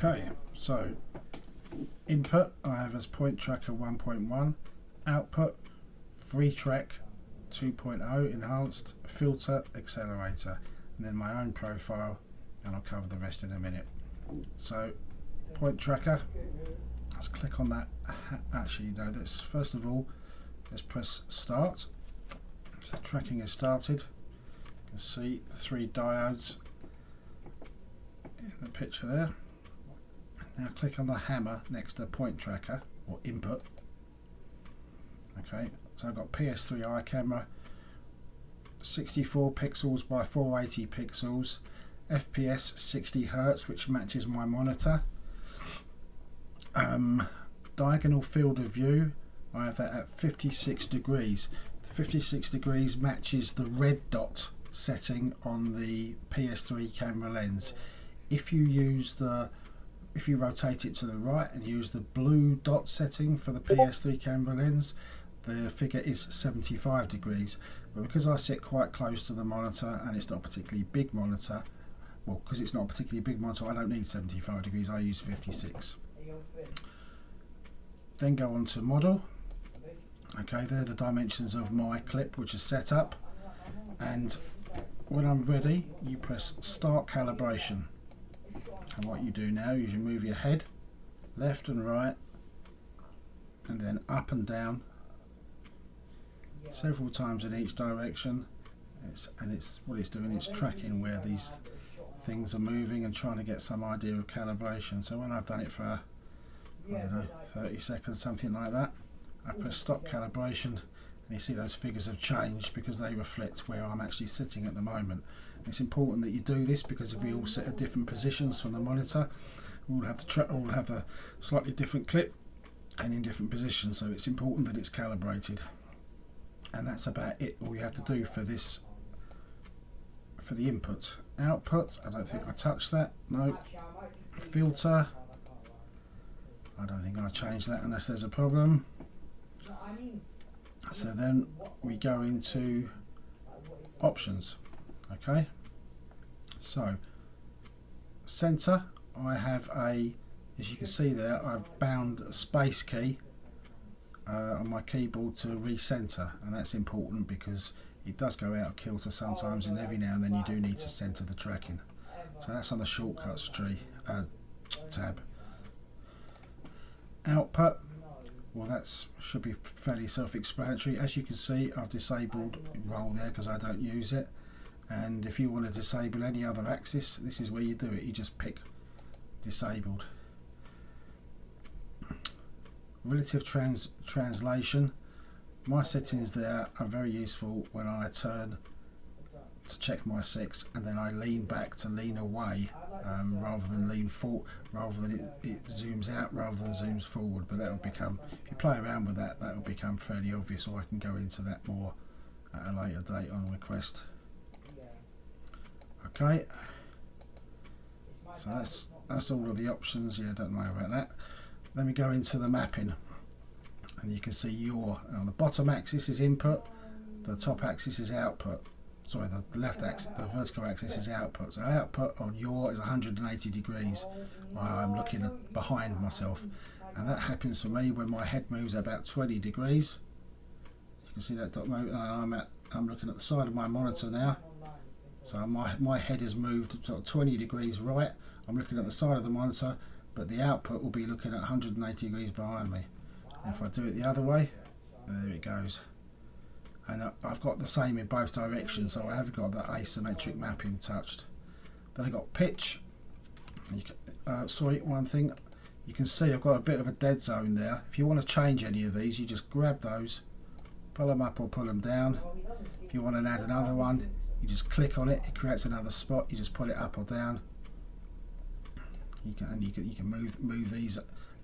Okay, so input I have as point tracker 1.1, output free track 2.0 enhanced, filter, accelerator, and then my own profile, and I'll cover the rest in a minute. So point tracker, let's click on that. Actually no, let's first of all let's press start. So tracking is started. You can see the 3 diodes in the picture there. Now click on the hammer next to point tracker or input. Okay, so I've got PS3i camera, 64 pixels by 480 pixels, FPS 60 Hz, which matches my monitor. Diagonal field of view, I have that at 56 degrees. The 56 degrees matches the red dot setting on the PS3 camera lens. If you rotate it to the right and use the blue dot setting for the PS3 camera lens, the figure is 75 degrees. But because I sit quite close to the monitor and it's not a particularly big monitor, well, because it's not a particularly big monitor, I don't need 75 degrees, I use 56. Then go on to model. Okay, they're the dimensions of my clip which is set up, and when I'm ready you press start calibration. And what you do now is you move your head left and right and then up and down several times in each direction. What it's doing is tracking where these things are moving and trying to get some idea of calibration. So when I've done it for I don't know, 30 seconds, something like that, I press stop calibration, and you see those figures have changed because they reflect where I'm actually sitting at the moment. It's important that you do this because if we all sit at different positions from the monitor, we'll have the slightly different clip and in different positions, so it's important that it's calibrated. And that's about it, all you have to do for this, for the input. Output, I don't think I touched that, no. Filter, I don't think I change that unless there's a problem. So then we go into options. Okay, so center, I have as you can see there, I've bound a space key on my keyboard to recenter, and that's important because it does go out of kilter sometimes, and every now and then you do need to center the tracking. So that's on the shortcuts tab. Output, well, that should be fairly self-explanatory. As you can see, I've disabled roll there because I don't use it. And if you want to disable any other axis, this is where you do it. You just pick disabled. Relative translation. My settings there are very useful when I turn to check my 6 and then I lean back to lean away, rather than lean forward, rather than it zooms out rather than zooms forward. But that will become, if you play around with that, that will become fairly obvious, or I can go into that more at a later date on request. Okay, so that's all of the options. Yeah, don't worry about that. Then we go into the mapping, and you can see on the bottom axis is input, the top axis is output. Sorry, the left axis, the vertical axis is output. So output on is 180 degrees. I'm looking behind myself, and that happens for me when my head moves about 20 degrees. You can see that dot move, and I'm looking at the side of my monitor now. So my head has moved sort of 20 degrees right. I'm looking at the side of the monitor, but the output will be looking at 180 degrees behind me. And if I do it the other way, there it goes. And I've got the same in both directions, so I have got that asymmetric mapping touched. Then I've got pitch. Sorry, one thing, you can see I've got a bit of a dead zone there. If you want to change any of these, you just grab those, pull them up or pull them down. If you want to add another one, you just click on it, it creates another spot, you just put it up or down. You can move these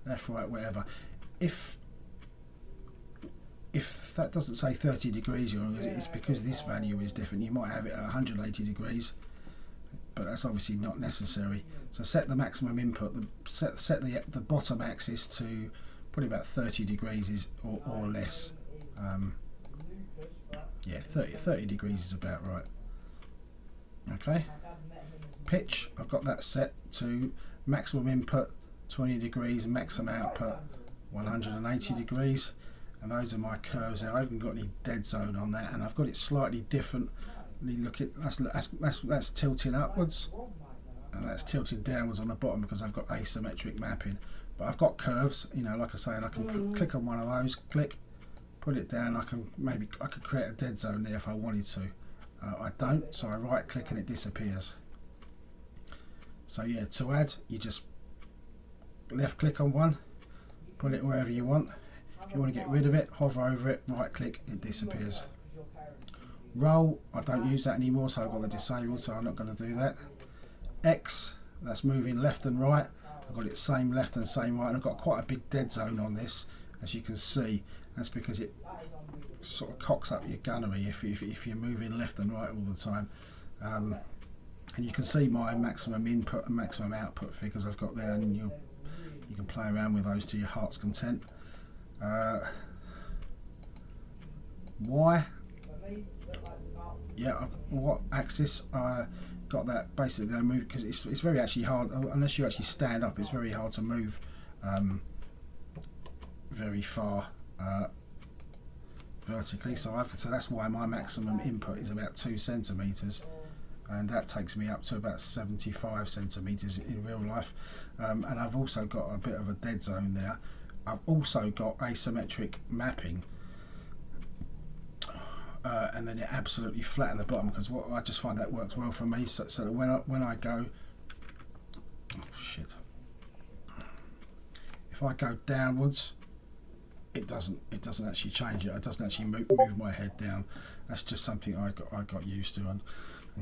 left, right, wherever. If that doesn't say 30 degrees, it's because this value is different. You might have it at 180 degrees, but that's obviously not necessary. So set the maximum input, set the bottom axis to probably about 30 degrees or less. Yeah, 30 degrees is about right. Okay, pitch, I've got that set to maximum input 20 degrees, maximum output 180 degrees, and those are my curves there. I haven't got any dead zone on that, and I've got it slightly different. Look at that's tilting upwards, and that's tilting downwards on the bottom because I've got asymmetric mapping. But I've got curves, you know, like I say, and I can click on one of those, click, put it down. I could create a dead zone there if I wanted to. I don't, so I right click and it disappears. So yeah, to add, you just left click on one, put it wherever you want. If you want to get rid of it, hover over it, right click, it disappears. Roll, I don't use that anymore, so I've got the disabled, so I'm not going to do that. X, that's moving left and right. I've got it same left and same right, and I've got quite a big dead zone on this, as you can see. That's because it sort of cocks up your gunnery if you're moving left and right all the time. And you can see my maximum input and maximum output figures I've got there, and you can play around with those to your heart's content. Y, yeah, what axis? I got that basically I move because it's very actually hard unless you actually stand up. It's very hard to move very far vertically. So that's why my maximum input is about 2 centimeters, and that takes me up to about 75 centimeters in real life. And I've also got a bit of a dead zone there. I've also got asymmetric mapping. And then it absolutely flat at the bottom, because what I just find that works well for me. So that when I go, oh shit, if I go downwards, it doesn't actually change it. It doesn't actually move my head down. That's just something I got used to and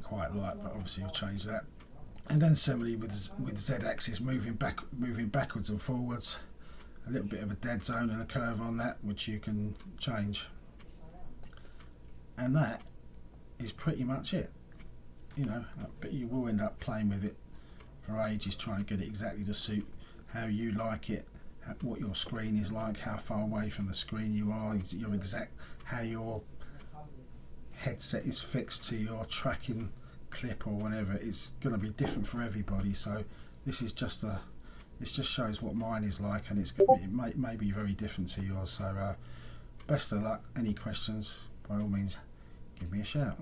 quite like. But obviously you'll change that. And then similarly with Z-axis, moving backwards and forwards, a little bit of a dead zone and a curve on that, which you can change. And that is pretty much it, you know. But you will end up playing with it for ages, trying to get it exactly to suit how you like it, what your screen is like, how far away from the screen you are, how your headset is fixed to your tracking clip or whatever. It's going to be different for everybody. So this is just this just shows what mine is like, and it may be very different to yours. So best of luck. Any questions, by all means, give me a shout.